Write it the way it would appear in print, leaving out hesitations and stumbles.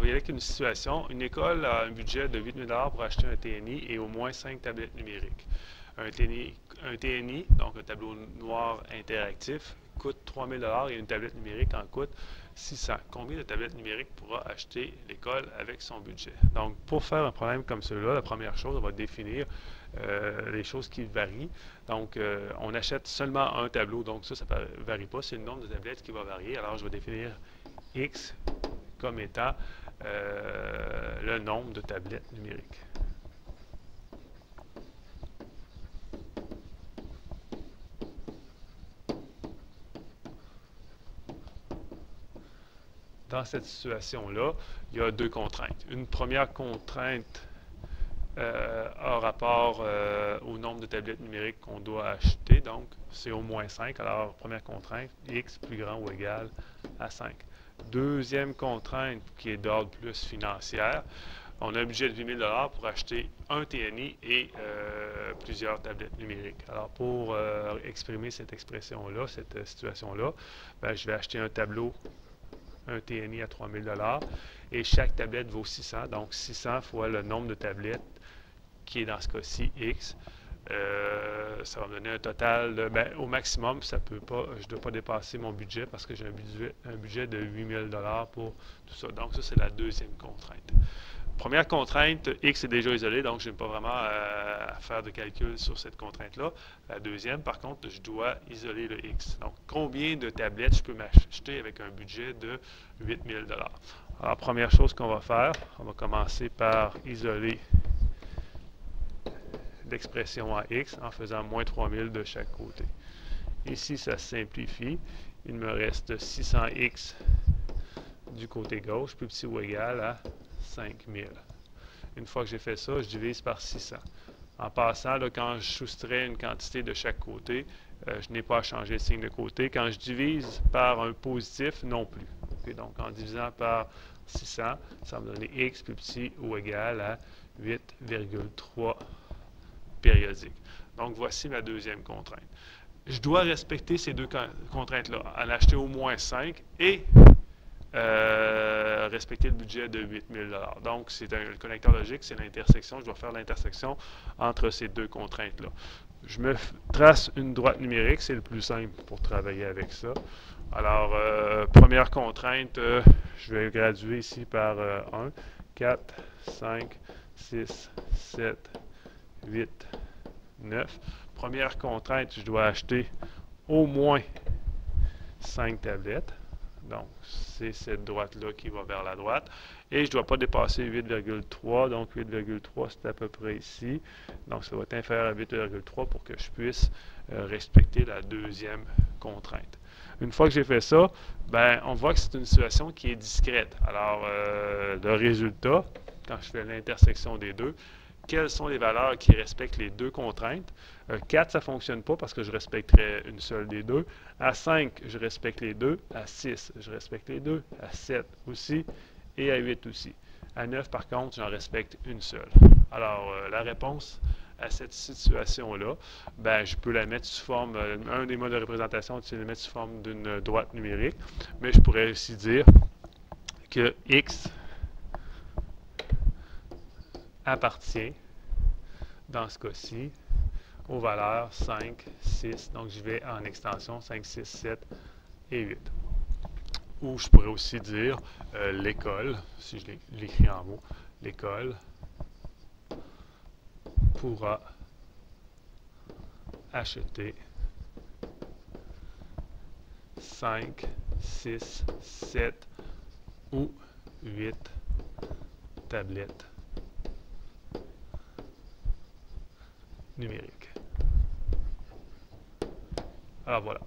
va y aller avec une situation. Une école a un budget de 8 000 pour acheter un TNI et au moins 5 tablettes numériques. Un TNI, donc un tableau noir interactif, coûte 3 000 et une tablette numérique en coûte 600. Combien de tablettes numériques pourra acheter l'école avec son budget? Donc, pour faire un problème comme celui-là, la première chose, on va définir les choses qui varient. Donc, on achète seulement un tableau, donc ça ne varie pas. C'est le nombre de tablettes qui va varier. Alors, je vais définir X comme étant le nombre de tablettes numériques. Dans cette situation-là, il y a deux contraintes. Une première contrainte a rapport au nombre de tablettes numériques qu'on doit acheter, donc c'est au moins 5. Alors, première contrainte, X plus grand ou égal à 5. Deuxième contrainte qui est d'ordre plus financière, on a un budget de 8 000 pour acheter un TNI et plusieurs tablettes numériques. Alors, pour exprimer cette expression-là, cette situation-là, ben, je vais acheter un tableau, un TNI à 3 000 et chaque tablette vaut 600. Donc, 600 fois le nombre de tablettes qui est dans ce cas-ci X. Ça va me donner un total de, ben, au maximum, ça peut pas, je ne dois pas dépasser mon budget parce que j'ai un budget de 8 000 pour tout ça. Donc, ça, c'est la deuxième contrainte. Première contrainte, X est déjà isolé, donc je n'ai pas vraiment à faire de calcul sur cette contrainte-là. La deuxième, par contre, je dois isoler le X. Donc, combien de tablettes je peux m'acheter avec un budget de 8 000 Alors, première chose qu'on va faire, on va commencer par isoler l'expression à X en faisant moins 3 000 de chaque côté. Ici, ça simplifie. Il me reste 600X du côté gauche, plus petit ou égal à 5000. Une fois que j'ai fait ça, je divise par 600. En passant, là, quand je soustrais une quantité de chaque côté, je n'ai pas à changer le signe de côté. Quand je divise par un positif, non plus. Okay, donc, en divisant par 600, ça va me donner x plus petit ou égal à 8,3 périodique. Donc, voici ma deuxième contrainte. Je dois respecter ces deux contraintes-là, en acheter au moins 5 et respecter le budget de 8 000 Donc, c'est le connecteur logique, c'est l'intersection. Je dois faire l'intersection entre ces deux contraintes-là. Je me trace une droite numérique, c'est le plus simple pour travailler avec ça. Alors, première contrainte, je vais graduer ici par 1, 4, 5, 6, 7, 8, 9. Première contrainte, je dois acheter au moins 5 tablettes. Donc, c'est cette droite-là qui va vers la droite. Et je ne dois pas dépasser 8,3. Donc, 8,3, c'est à peu près ici. Donc, ça va être inférieur à 8,3 pour que je puisse respecter la deuxième contrainte. Une fois que j'ai fait ça, ben, on voit que c'est une situation qui est discrète. Alors, le résultat, quand je fais l'intersection des deux, quelles sont les valeurs qui respectent les deux contraintes. 4, ça ne fonctionne pas parce que je respecterais une seule des deux. À 5, je respecte les deux. À 6, je respecte les deux. À 7 aussi. Et à 8 aussi. À 9, par contre, j'en respecte une seule. Alors, la réponse à cette situation-là, ben, je peux la mettre sous forme, un des modes de représentation, c'est de la mettre sous forme d'une droite numérique. Mais je pourrais aussi dire que X appartient, dans ce cas-ci, aux valeurs 5, 6. Donc, je vais en extension 5, 6, 7 et 8. Ou je pourrais aussi dire l'école, si je l'écris en mots, l'école pourra acheter 5, 6, 7 ou 8 tablettes numériques. Alors voilà.